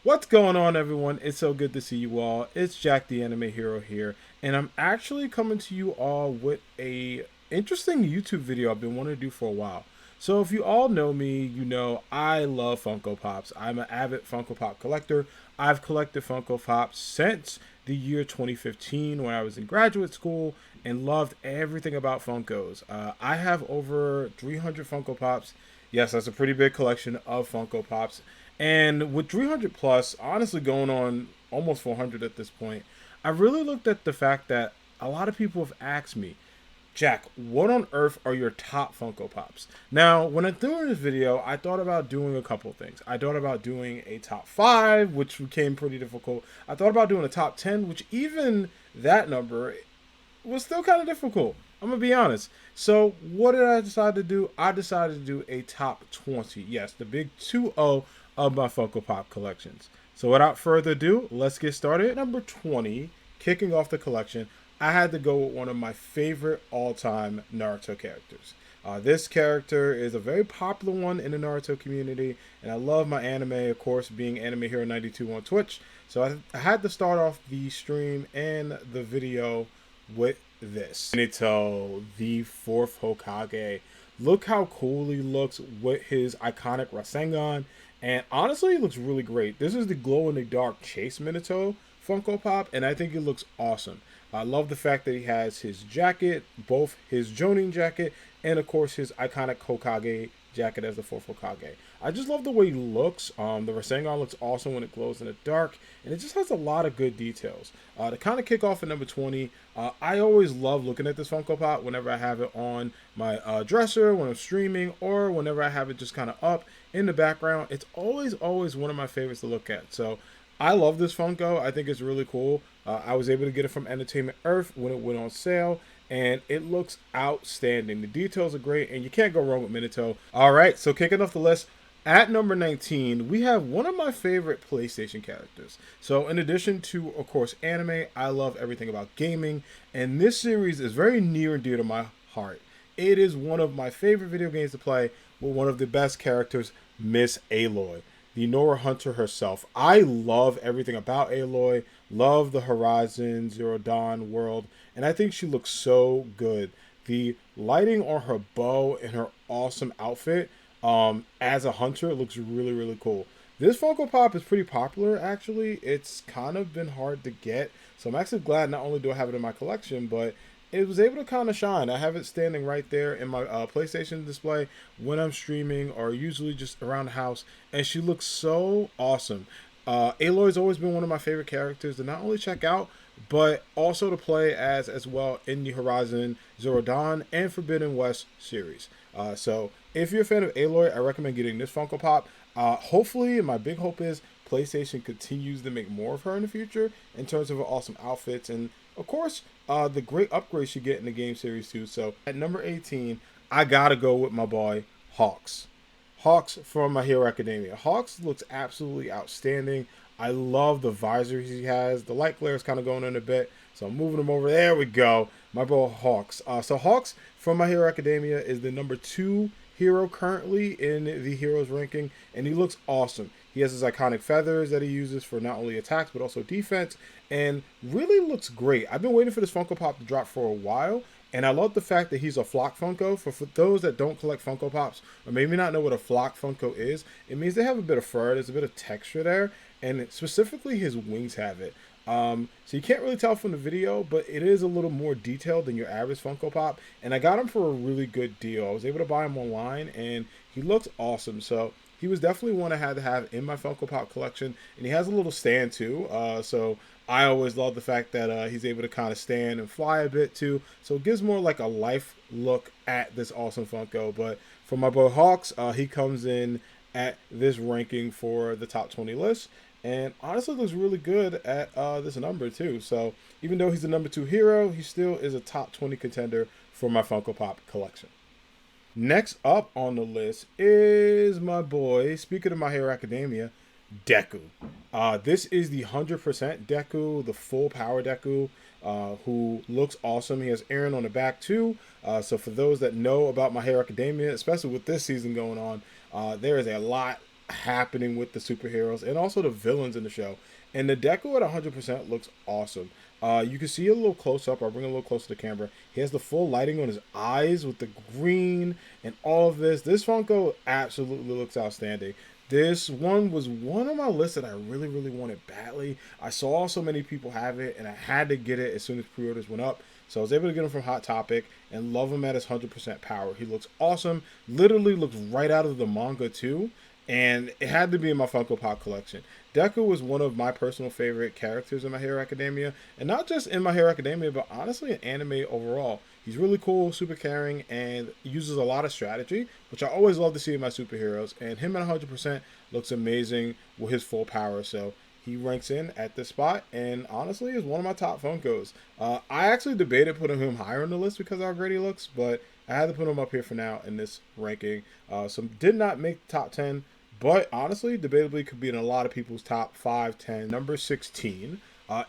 What's going on, everyone? It's so good to see you all. It's Jack the Anime Hero here, and I'm actually coming to you all with a interesting YouTube video I've been wanting to do for a while. So if you all know me, you know I love Funko Pops. I'm an avid Funko Pop collector. I've collected Funko Pops since the year 2015 when I was in graduate school and loved everything about Funkos. I have over 300 Funko Pops. Yes, that's a pretty big collection of Funko Pops. And with 300 plus, honestly going on almost 400 at this point, I really looked at the fact that a lot of people have asked me, Jack, what on earth are your top Funko Pops? Now, when I'm doing this video, I thought about doing a couple things. I thought about doing a top 5, which became pretty difficult. I thought about doing a top 10, which even that number was still kind of difficult. I'm going to be honest. So, what did I decide to do? I decided to do a top 20. Yes, the big 2-0 of my Funko Pop collections. So, without further ado, let's get started. Number 20, kicking off the collection, I had to go with one of my favorite all-time Naruto characters. This character is a very popular one in the Naruto community, and I love my anime, of course, being Anime Hero 92 on Twitch. So I had to start off the stream and the video with this. Minato, the fourth Hokage. Look how cool he looks with his iconic Rasengan, and honestly, he looks really great. This is the glow-in-the-dark Chase Minato Funko Pop, and I think it looks awesome. I love the fact that he has his jacket, both his Jonin jacket and of course his iconic Hokage jacket as the fourth Hokage. I just love the way he looks. The Rasengan looks awesome when it glows in the dark, and it just has a lot of good details. To kind of kick off at number 20, I always love looking at this Funko Pop whenever I have it on my dresser, when I'm streaming, or whenever I have it just kind of up in the background. It's always one of my favorites to look at. So I love this Funko. I think it's really cool. I was able to get it from Entertainment Earth when it went on sale, and it looks outstanding. The details are great, and you can't go wrong with Minato. All right, so kicking off the list, at number 19, we have one of my favorite PlayStation characters. So in addition to, of course, anime, I love everything about gaming, and this series is very near and dear to my heart. It is one of my favorite video games to play with one of the best characters, Miss Aloy, the Nora Hunter herself. I love everything about Aloy, love the Horizon Zero Dawn world, and I think she looks so good. The lighting on her bow and her awesome outfit as a hunter looks really cool. This Funko Pop is pretty popular, actually. It's kind of been hard to get, so I'm actually glad not only do I have it in my collection, but it was able to kind of shine. I have it standing right there in my PlayStation display when I'm streaming or usually just around the house, and she looks so awesome. Aloy's always been one of my favorite characters to not only check out, but also to play as well in the Horizon Zero Dawn and Forbidden West series. So if you're a fan of Aloy, I recommend getting this Funko Pop. Hopefully, my big hope is PlayStation continues to make more of her in the future in terms of her awesome outfits and, of course, the great upgrades you get in the game series too. So at number 18, I gotta go with my boy Hawks. Hawks from My Hero Academia. Hawks looks absolutely outstanding. I love the visor he has. The light glare is kind of going in a bit, so I'm moving him over. There we go. My boy Hawks. So Hawks from My Hero Academia is the number 2 hero currently in the heroes ranking, and he looks awesome. He has his iconic feathers that he uses for not only attacks but also defense, and really looks great. I've been waiting for this Funko Pop to drop for a while, and I love the fact that he's a flock Funko. For those that don't collect Funko Pops or maybe not know what a flock Funko is, it means they have a bit of fur, there's a bit of texture there, and specifically his wings have it. So you can't really tell from the video, but it is a little more detailed than your average Funko Pop, and I got him for a really good deal. I was able to buy him online, and he looks awesome. So he was definitely one I had to have in my Funko Pop collection, and he has a little stand too. So I always love the fact that he's able to kind of stand and fly a bit too. So it gives more like a life look at this awesome Funko. But for my boy Hawks, he comes in at this ranking for the top 20 list. And honestly looks really good at this number too. So even though he's the number 2 hero, he still is a top 20 contender for my Funko Pop collection. Next up on the list is my boy, speaking of My Hero Academia, Deku. This is the 100% Deku, the full power Deku, who looks awesome. He has Aaron on the back too. So for those that know about My Hero Academia, especially with this season going on, there is a lot happening with the superheroes and also the villains in the show. And the deco at 100% looks awesome. You can see a little close up. I'll bring it a little closer to the camera. He has the full lighting on his eyes with the green and all of this. This Funko absolutely looks outstanding. This one was one on my list that I really, really wanted badly. I saw so many people have it, and I had to get it as soon as pre-orders went up. So I was able to get him from Hot Topic and love him at his 100% power. He looks awesome. Literally looks right out of the manga too. And it had to be in my Funko Pop collection. Deku was one of my personal favorite characters in My Hero Academia. And not just in My Hero Academia, but honestly in anime overall. He's really cool, super caring, and uses a lot of strategy, which I always love to see in my superheroes. And him at 100% looks amazing with his full power. So he ranks in at this spot, and honestly is one of my top Funkos. I actually debated putting him higher on the list because of how great he looks, but I had to put him up here for now in this ranking. So did not make top 10, but honestly, debatably could be in a lot of people's top 5, 10. Number 16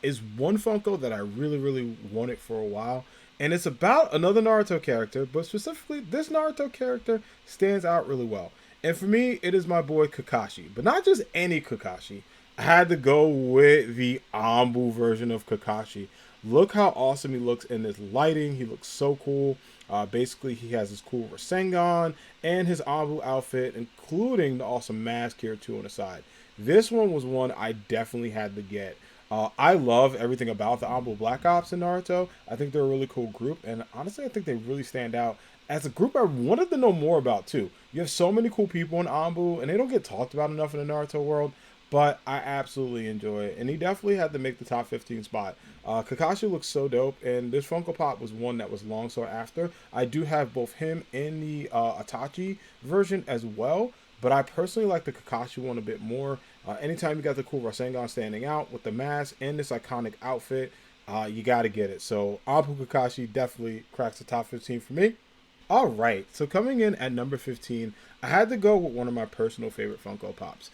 is one Funko that I really, really wanted for a while. And it's about another Naruto character, but specifically, this Naruto character stands out really well. And for me, it is my boy Kakashi. But not just any Kakashi. I had to go with the Ambu version of Kakashi. Look how awesome he looks in this lighting. He looks so cool. Basically, he has his cool Rasengan and his Ambu outfit, including the awesome mask here too on the side. This one was one I definitely had to get. I love everything about the Ambu Black Ops in Naruto. I think they're a really cool group, and honestly, I think they really stand out as a group I wanted to know more about too. You have so many cool people in Ambu, and they don't get talked about enough in the Naruto world, but I absolutely enjoy it, and he definitely had to make the top 15 spot. Kakashi looks so dope, and this Funko Pop was one that was long sought after. I do have both him and the Itachi version as well, but I personally like the Kakashi one a bit more. Anytime you got the cool Rasengan standing out with the mask and this iconic outfit, you got to get it. So Ambu Kakashi definitely cracks the top 15 for me. All right, so coming in at number 15, I had to go with one of my personal favorite Funko Pops.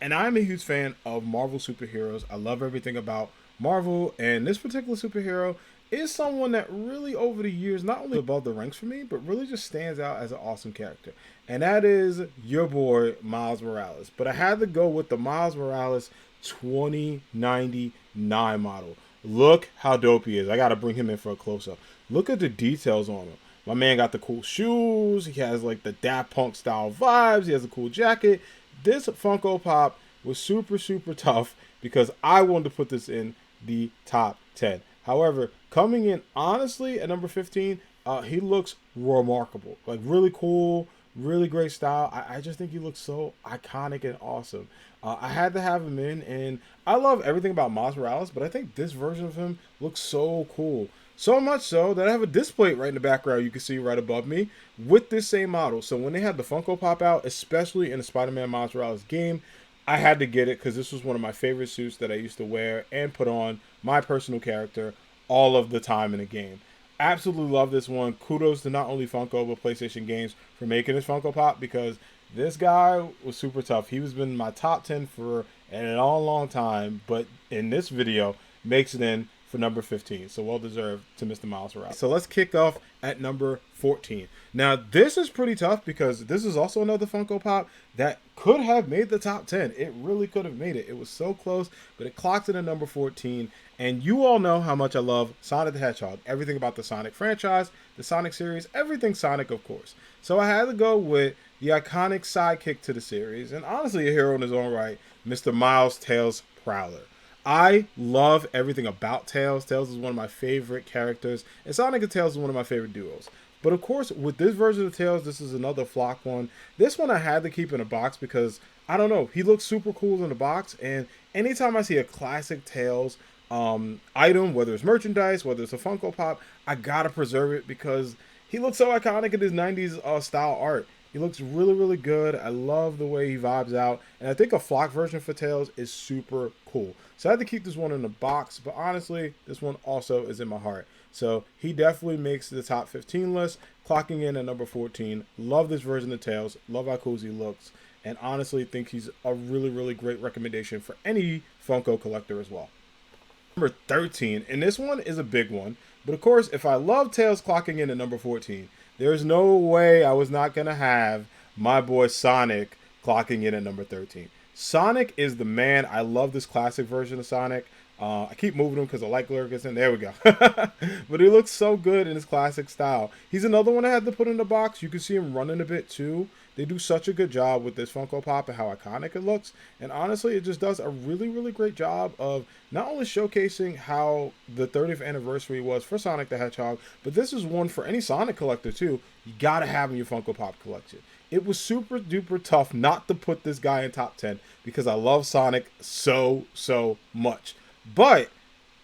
And I'm a huge fan of Marvel superheroes. I love everything about Marvel, and this particular superhero is someone that really over the years, not only above the ranks for me, but really just stands out as an awesome character. And that is your boy, Miles Morales. But I had to go with the Miles Morales 2099 model. Look how dope he is. I got to bring him in for a close-up. Look at the details on him. My man got the cool shoes. He has like the Daft Punk style vibes. He has a cool jacket. This Funko Pop was super, super tough because I wanted to put this in the top 10. However, coming in honestly at number 15, he looks remarkable. Like really cool, really great style. I just think he looks so iconic and awesome. I had to have him in, and I love everything about Miles Morales, but I think this version of him looks so cool. So much so that I have a display right in the background you can see right above me with this same model. So when they had the Funko Pop out, especially in the Spider-Man Miles Morales game, I had to get it because this was one of my favorite suits that I used to wear and put on my personal character all of the time in the game. Absolutely love this one. Kudos to not only Funko but PlayStation Games for making this Funko Pop because this guy was super tough. He was been in my top 10 for a long, long time, but in this video makes it in for number 15. So well deserved to Mr. Miles Morales. So let's kick off at number 14. Now this is pretty tough because this is also another Funko Pop that could have made the top 10. It really could have made it. It was so close, but it clocked in at number 14. And you all know how much I love Sonic the Hedgehog. Everything about the Sonic franchise, the Sonic series, everything Sonic, of course. So I had to go with the iconic sidekick to the series, and honestly a hero in his own right, Mr. Miles Tails Prowler. I love everything about Tails. Tails is one of my favorite characters, and Sonic and Tails is one of my favorite duos. But of course, with this version of Tails, this is another flock one. This one I had to keep in a box because, I don't know, he looks super cool in the box, and anytime I see a classic Tails item, whether it's merchandise, whether it's a Funko Pop, I gotta preserve it because he looks so iconic in his 90s style art. He looks really, really good. I love the way he vibes out. And I think a flock version for Tails is super cool. So I had to keep this one in the box. But honestly, this one also is in my heart. So he definitely makes the top 15 list, clocking in at number 14. Love this version of Tails. Love how cool he looks. And honestly think he's a really, really great recommendation for any Funko collector as well. Number 13. And this one is a big one. But of course, if I love Tails clocking in at number 14, there's no way I was not going to have my boy Sonic clocking in at number 13. Sonic is the man. I love this classic version of Sonic. I keep moving him because I like Lurgus, and there we go. But he looks so good in his classic style. He's another one I had to put in the box. You can see him running a bit too. They do such a good job with this Funko Pop and how iconic it looks. And honestly, it just does a really, really great job of not only showcasing how the 30th anniversary was for Sonic the Hedgehog, but this is one for any Sonic collector too. You gotta have in your Funko Pop collection. It was super duper tough not to put this guy in top 10 because I love Sonic so much. But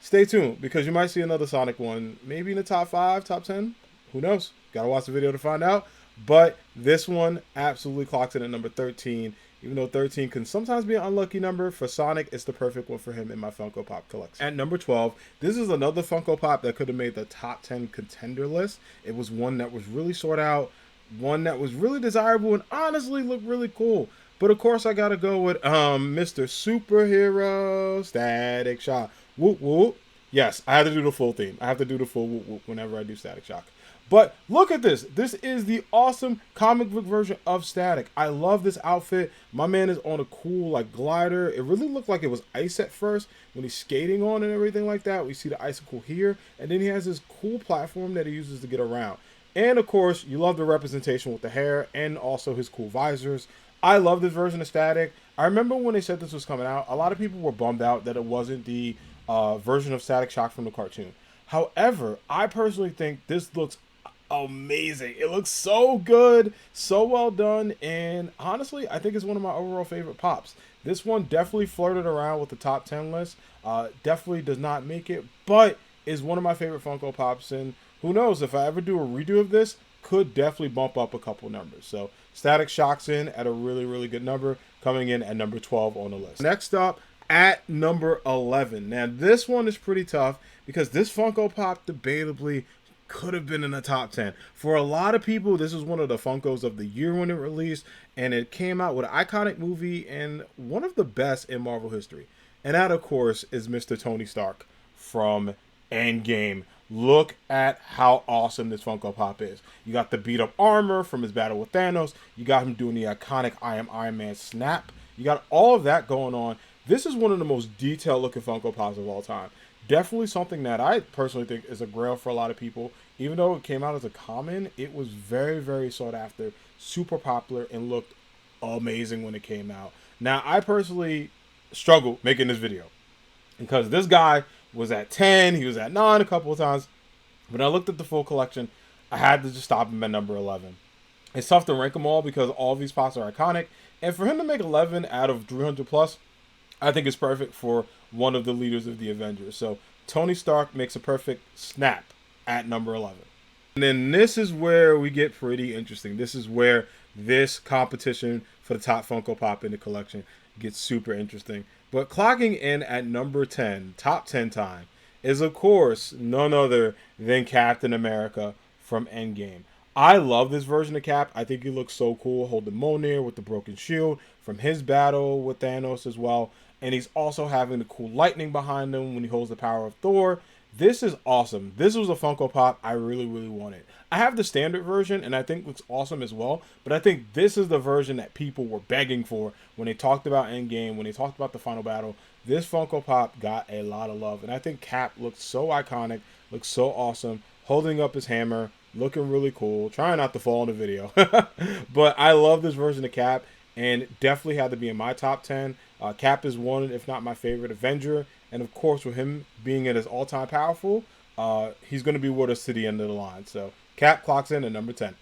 stay tuned because you might see another Sonic one, maybe in the top 5, top 10. Who knows? Gotta watch the video to find out. But this one absolutely clocks in at number 13. Even though 13 can sometimes be an unlucky number, for Sonic, it's the perfect one for him in my Funko Pop collection. At number 12, this is another Funko Pop that could have made the top 10 contender list. It was one that was really sought out, one that was really desirable, and honestly looked really cool. But of course, I gotta go with Mr. Superhero Static Shock. Whoop whoop. Yes, I have to do the full theme. I have to do the full whoop whoop whenever I do Static Shock. But look at this. This is the awesome comic book version of Static. I love this outfit. My man is on a cool like glider. It really looked like it was ice at first when he's skating on and everything like that. We see the icicle here. And then he has this cool platform that he uses to get around. And of course, you love the representation with the hair and also his cool visors. I love this version of Static. I remember when they said this was coming out, a lot of people were bummed out that it wasn't the version of Static Shock from the cartoon. However, I personally think this looks amazing. It looks so good, so well done, and honestly, I think it's one of my overall favorite pops. This one definitely flirted around with the top 10 list. Definitely does not make it, but is one of my favorite Funko Pops, and who knows, if I ever do a redo of this, could definitely bump up a couple numbers. So Static Shock's in at a really, really good number, coming in at number 12 on the list. Next up, at number 11. Now, this one is pretty tough because this Funko Pop debatably could have been in the top 10. For a lot of people, this is one of the Funkos of the year when it released, and it came out with an iconic movie and one of the best in Marvel history. And that, of course, is Mr. Tony Stark from Endgame. Look at how awesome this Funko Pop is. You got the beat up armor from his battle with Thanos. You got him doing the iconic I am Iron Man snap. You got all of that going on. This is one of the most detailed looking Funko Pops of all time. Definitely something that I personally think is a grail for a lot of people. Even though it came out as a common, it was very, very sought after, super popular, and looked amazing when it came out. Now, I personally struggled making this video because this guy was at 10, he was at 9 a couple of times. When I looked at the full collection, I had to just stop him at number 11. It's tough to rank them all because all of these pops are iconic. And for him to make 11 out of 300 plus, I think it's perfect for one of the leaders of the Avengers. So Tony Stark makes a perfect snap at number 11. And then this is where we get pretty interesting. This is where this competition for the top Funko Pop in the collection gets super interesting. But clocking in at number 10, top 10 time, is of course none other than Captain America from Endgame. I love this version of Cap. I think he looks so cool holding Mjolnir with the broken shield from his battle with Thanos as well. And he's also having the cool lightning behind him when he holds the power of Thor. This is awesome. This was a Funko Pop I really, really wanted. I have the standard version, and I think looks awesome as well. But I think this is the version that people were begging for when they talked about Endgame, when they talked about the final battle. This Funko Pop got a lot of love. And I think Cap looks so iconic, looks so awesome, holding up his hammer, looking really cool, trying not to fall in the video. But I love this version of Cap, and definitely had to be in my top 10. Cap is one, if not my favorite Avenger. And of course, with him being at his all-time powerful, he's going to be with us to the end of the line. So Cap clocks in at number 10.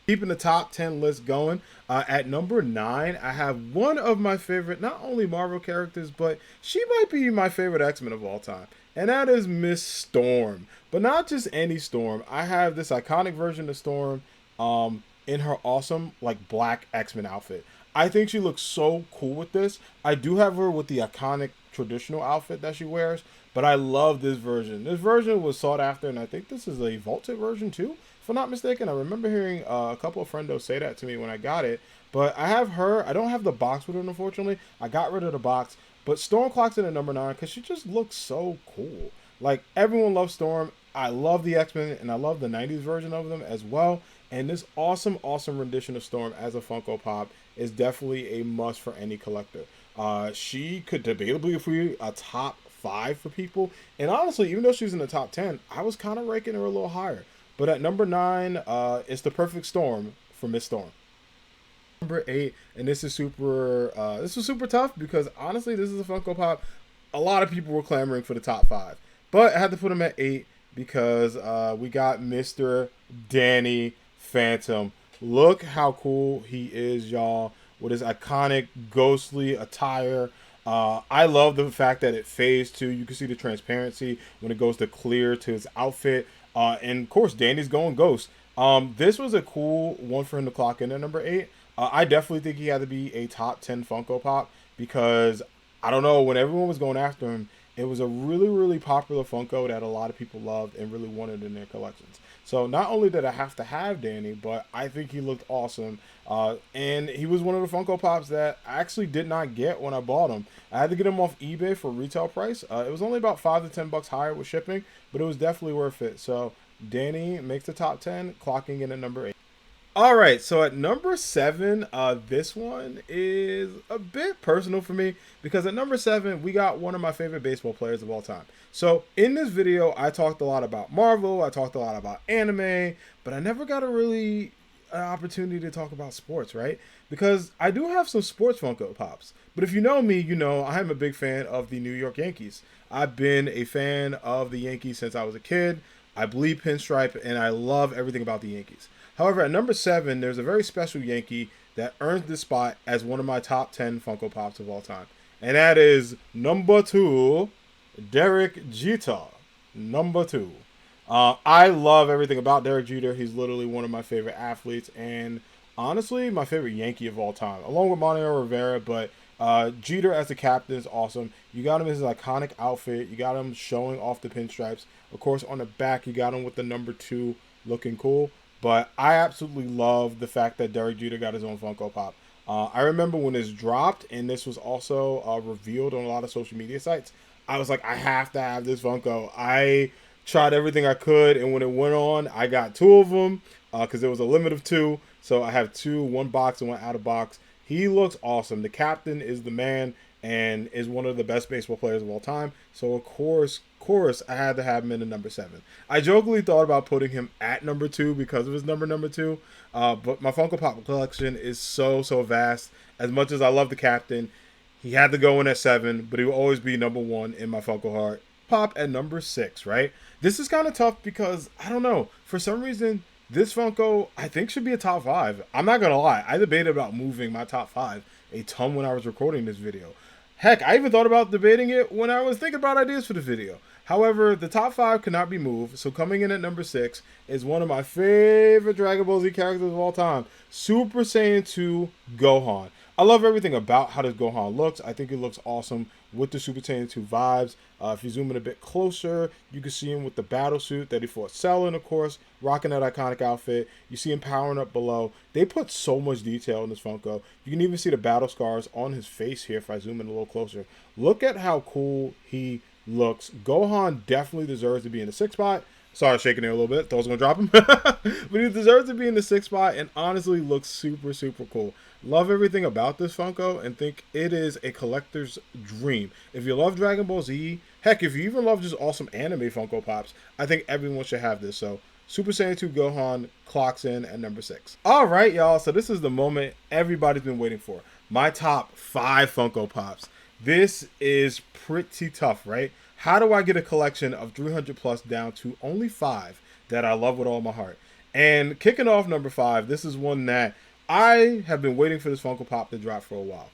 Keeping the top 10 list going, at number 9, I have one of my favorite, not only Marvel characters, but she might be my favorite X-Men of all time. And that is Miss Storm. But not just any Storm. I have this iconic version of Storm in her awesome, like, black X-Men outfit. I think she looks so cool with this. I do have her with the iconic traditional outfit that she wears, but I love this version. This version was sought after, and I think this is a vaulted version too, if I'm not mistaken. I remember hearing a couple of friendos say that to me when I got it, but I have her. I don't have the box with her, unfortunately. I got rid of the box, but Storm clocks in at number 9 because she just looks so cool. Like, everyone loves Storm. I love the X-Men, and I love the 90s version of them as well. And this awesome, awesome rendition of Storm as a Funko Pop is definitely a must for any collector. She could debatably be a top 5 for people. And honestly, even though she's in the top 10, I was kind of ranking her a little higher. But at number 9, it's the perfect Storm for Miss Storm. Number 8, and this is super tough because honestly, this is a Funko Pop. A lot of people were clamoring for the top 5, but I had to put him at 8 because we got Mr. Danny Phantom. Look how cool he is, y'all, with his iconic ghostly attire. I love the fact that it fades too. You can see the transparency when it goes to clear to his outfit. And of course, Danny's going ghost. This was a cool one for him to clock in at number 8. I definitely think he had to be a top 10 Funko Pop because I don't know, when everyone was going after him, it was a really, really popular Funko that a lot of people loved and really wanted in their collections. So not only did I have to have Danny, but I think he looked awesome. And he was one of the Funko Pops that I actually did not get when I bought him. I had to get him off eBay for retail price. It was only about $5 to $10 higher with shipping, but it was definitely worth it. So Danny makes the top 10, clocking in at number 8. All right, so at number 7, this one is a bit personal for me because at number 7, we got one of my favorite baseball players of all time. So in this video, I talked a lot about Marvel, I talked a lot about anime, but I never got an opportunity to talk about sports, right? Because I do have some sports Funko Pops. But if you know me, you know I'm a big fan of the New York Yankees. I've been a fan of the Yankees since I was a kid. I bleed pinstripe, and I love everything about the Yankees. However, at number 7, there's a very special Yankee that earns this spot as one of my top 10 Funko Pops of all time. And that is number 2, Derek Jeter. Number 2. I love everything about Derek Jeter. He's literally one of my favorite athletes and honestly my favorite Yankee of all time, along with Mariano Rivera. But Jeter as the captain is awesome. You got him in his iconic outfit. You got him showing off the pinstripes. Of course, on the back, you got him with the number 2 looking cool. But I absolutely love the fact that Derek Jeter got his own Funko Pop. I remember when this dropped, and this was also revealed on a lot of social media sites, I was like, I have to have this Funko. I tried everything I could, and when it went on, I got 2 of them because there was a limit of 2. So I have 2, 1 box and 1 out of box. He looks awesome. The captain is the man and is one of the best baseball players of all time. So of course, I had to have him in the number 7. I jokingly thought about putting him at number 2 because of his number 2. But my Funko Pop collection is so vast. As much as I love the captain, he had to go in at 7, but he will always be number 1 in my Funko heart. Pop at number 6, right? This is kind of tough because, I don't know, for some reason, this Funko, I think, should be a top 5. I'm not going to lie. I debated about moving my top 5 a ton when I was recording this video. Heck, I even thought about debating it when I was thinking about ideas for the video. However, the top 5 cannot be moved, so coming in at number 6 is one of my favorite Dragon Ball Z characters of all time, Super Saiyan 2 Gohan. I love everything about how this Gohan looks. I think it looks awesome with the Super Saiyan 2 vibes. If you zoom in a bit closer, you can see him with the battle suit that he fought Cell in, of course, rocking that iconic outfit. You see him powering up below. They put so much detail in this Funko. You can even see the battle scars on his face here if I zoom in a little closer. Look at how cool he looks. Gohan definitely deserves to be in the 6th spot. Sorry, shaking it a little bit. Thought I was going to drop him. But he deserves to be in the 6th spot and honestly looks super cool. Love everything about this Funko and think it is a collector's dream. If you love Dragon Ball Z, heck, if you even love just awesome anime Funko Pops, I think everyone should have this. So Super Saiyan 2 Gohan clocks in at number 6. All right, y'all. So this is the moment everybody's been waiting for. My top 5 Funko Pops. This is pretty tough, right? How do I get a collection of 300 plus down to only 5 that I love with all my heart? And kicking off number 5, this is one that I have been waiting for this Funko Pop to drop for a while.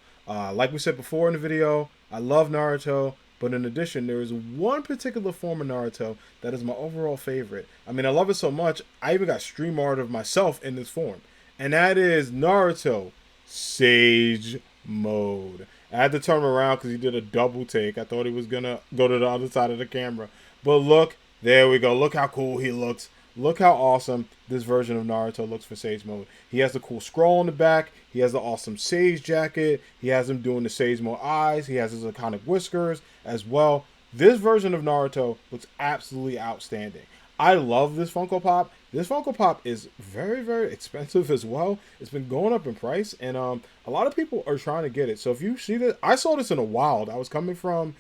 Like we said before in the video, I love Naruto, but in addition, there is one particular form of Naruto that is my overall favorite. I mean, I love it so much, I even got stream art of myself in this form. And that is Naruto Sage Mode. I had to turn him around because he did a double take. I thought he was going to go to the other side of the camera. But look, there we go. Look how cool he looks. Look how awesome this version of Naruto looks for Sage Mode. He has the cool scroll on the back. He has the awesome Sage jacket. He has him doing the Sage Mode eyes. He has his iconic whiskers as well. This version of Naruto looks absolutely outstanding. I love this Funko Pop. This Funko Pop is very, very expensive as well. It's been going up in price, and a lot of people are trying to get it. So if you see this, I saw this in a wild. I was coming from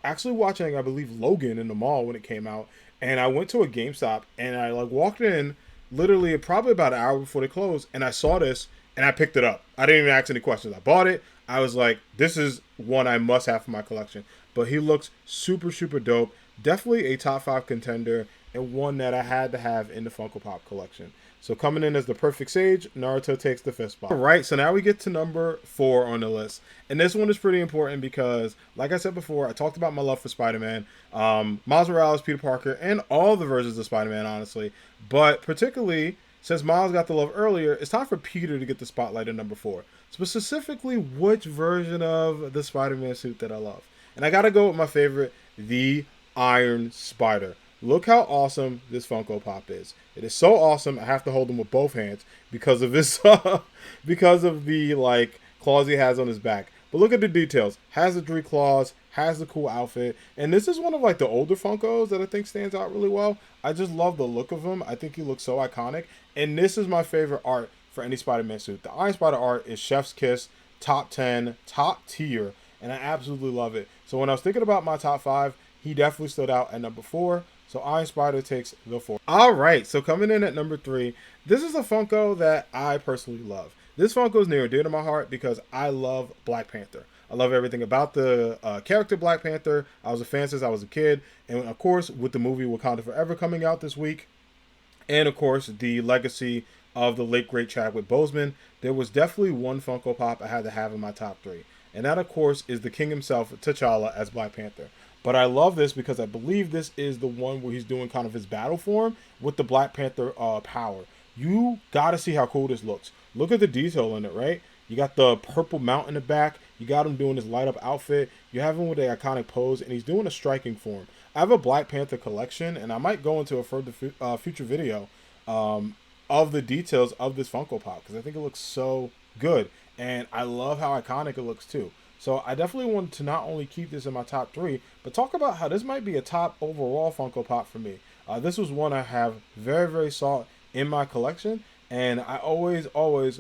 actually watching, I believe, Logan in the mall when it came out, and I went to a GameStop and I like walked in literally probably about an hour before they closed, and I saw this and I picked it up. I didn't even ask any questions. I bought it. I was like, this is one I must have for my collection. But he looks super, super dope. Definitely a top 5 contender and one that I had to have in the Funko Pop collection. So coming in as the perfect sage, Naruto takes the 5th spot. All right, so now we get to number 4 on the list. And this one is pretty important because, like I said before, I talked about my love for Spider-Man, Miles Morales, Peter Parker, and all the versions of Spider-Man, honestly. But particularly, since Miles got the love earlier, it's time for Peter to get the spotlight at number 4. Specifically, which version of the Spider-Man suit that I love. And I gotta go with my favorite, the Iron Spider. Look how awesome this Funko Pop is. It is so awesome. I have to hold him with both hands because of his, because of the like claws he has on his back. But look at the details. Has the 3 claws, has the cool outfit, and this is one of like the older Funkos that I think stands out really well. I just love the look of him. I think he looks so iconic, and this is my favorite art for any Spider-Man suit. The Iron Spider art is chef's kiss, top 10, top tier, and I absolutely love it. So when I was thinking about my top 5, he definitely stood out at number 4. So Iron Spider takes the 4. All right, so coming in at number 3, this is a Funko that I personally love. This Funko is near and dear to my heart because I love Black Panther. I love everything about the character Black Panther. I was a fan since I was a kid. And of course, with the movie Wakanda Forever coming out this week, and of course, the legacy of the late great Chadwick Boseman, there was definitely one Funko Pop I had to have in my top 3. And that, of course, is the king himself, T'Challa, as Black Panther. But I love this because I believe this is the one where he's doing kind of his battle form with the Black Panther power. You gotta see how cool this looks. Look at the detail in it, right? You got the purple mount in the back. You got him doing his light up outfit. You have him with the iconic pose, and he's doing a striking form. I have a Black Panther collection, and I might go into a further future video of the details of this Funko Pop because I think it looks so good, and I love how iconic it looks too. So I definitely want to not only keep this in my top 3, but talk about how this might be a top overall Funko Pop for me. This was one I have very, very sought in my collection, and I always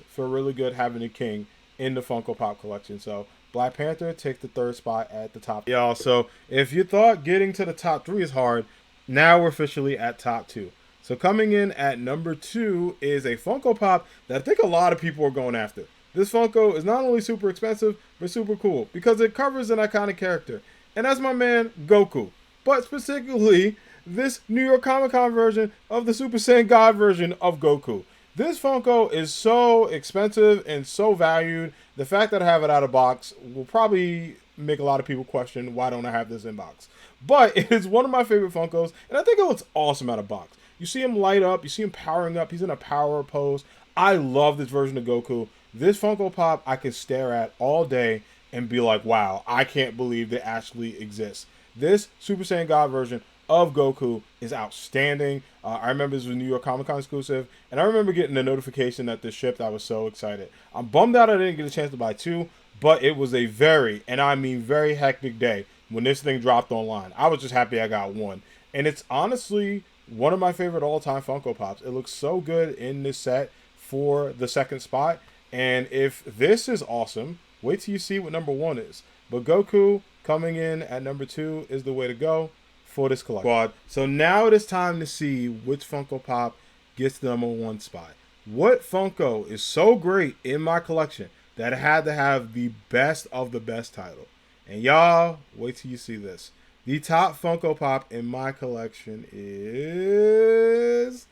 feel really good having a king in the Funko Pop collection. So Black Panther takes the 3rd spot at the top. Y'all, so if you thought getting to the top 3 is hard, now we're officially at top 2. So coming in at number 2 is a Funko Pop that I think a lot of people are going after. This Funko is not only super expensive, but super cool because it covers an iconic character. And that's my man, Goku. But specifically, this New York Comic Con version of the Super Saiyan God version of Goku. This Funko is so expensive and so valued. The fact that I have it out of box will probably make a lot of people question, why don't I have this in box? But it is one of my favorite Funkos, and I think it looks awesome out of box. You see him light up, you see him powering up, he's in a power pose. I love this version of Goku. This Funko Pop I could stare at all day and be like, wow, I can't believe they actually exist. This Super Saiyan God version of Goku is outstanding. I remember this was a New York Comic Con exclusive, and I remember getting the notification that this shipped. I was so excited. I'm bummed out I didn't get a chance to buy 2, but it was a very, and I mean very hectic day when this thing dropped online. I was just happy I got 1. And it's honestly one of my favorite all-time Funko Pops. It looks so good in this set for the 2nd spot. And if this is awesome, wait till you see what number 1 is. But Goku coming in at number 2 is the way to go for this collection. So now it is time to see which Funko Pop gets the number 1 spot. What Funko is so great in my collection that it had to have the best of the best title? And y'all, wait till you see this. The top Funko Pop in my collection is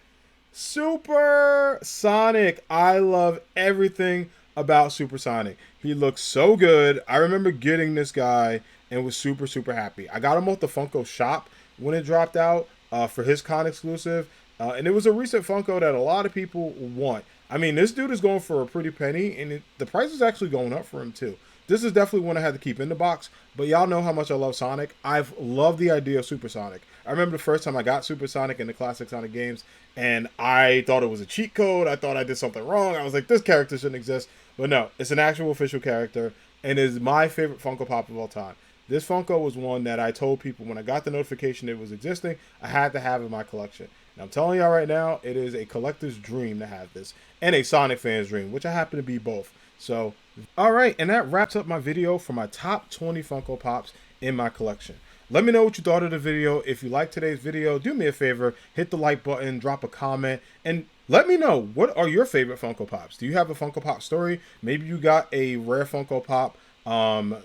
Super Sonic. I love everything about Super Sonic. He looks so good. I remember getting this guy and was super, super happy. I got him off the Funko shop when it dropped out for his con exclusive. And it was a recent Funko that a lot of people want. I mean, this dude is going for a pretty penny, and the price is actually going up for him too. This is definitely one I had to keep in the box, but y'all know how much I love Sonic. I've loved the idea of Super Sonic. I remember the first time I got Super Sonic in the classic Sonic games, and I thought it was a cheat code. I thought I did something wrong. I was like, this character shouldn't exist. But no, it's an actual official character, and is my favorite Funko Pop of all time. This Funko was one that I told people when I got the notification it was existing, I had to have in my collection. And I'm telling y'all right now, it is a collector's dream to have this, and a Sonic fan's dream, which I happen to be both. So, all right, and that wraps up my video for my top 20 Funko Pops in my collection. Let me know what you thought of the video. If you liked today's video, do me a favor, hit the like button, drop a comment, and let me know, what are your favorite Funko Pops? Do you have a Funko Pop story? Maybe you got a rare Funko Pop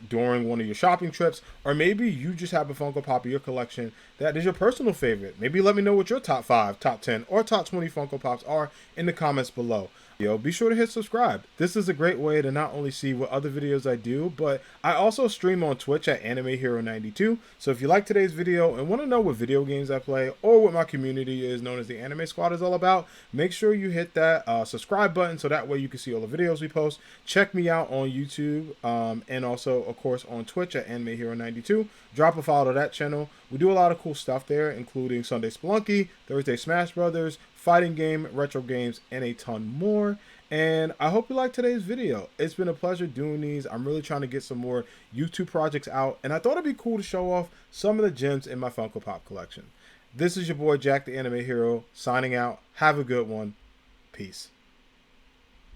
during one of your shopping trips, or maybe you just have a Funko Pop in your collection that is your personal favorite. Maybe let me know what your top 5, top 10, or top 20 Funko Pops are in the comments below. Be sure to hit subscribe. This is a great way to not only see what other videos I do, but I also stream on Twitch at AnimeHero92. So if you like today's video and want to know what video games I play or what my community is known as the Anime Squad is all about, make sure you hit that subscribe button so that way you can see all the videos we post. Check me out on YouTube and also, of course, on Twitch at AnimeHero92. Drop a follow to that channel. We do a lot of cool stuff there, including Sunday Spelunky, Thursday Smash Brothers, fighting game, retro games, and a ton more. And I hope you liked today's video. It's been a pleasure doing these. I'm really trying to get some more YouTube projects out, and I thought it'd be cool to show off some of the gems in my Funko Pop collection. This is your boy Jack the Anime Hero signing out. Have a good one. Peace.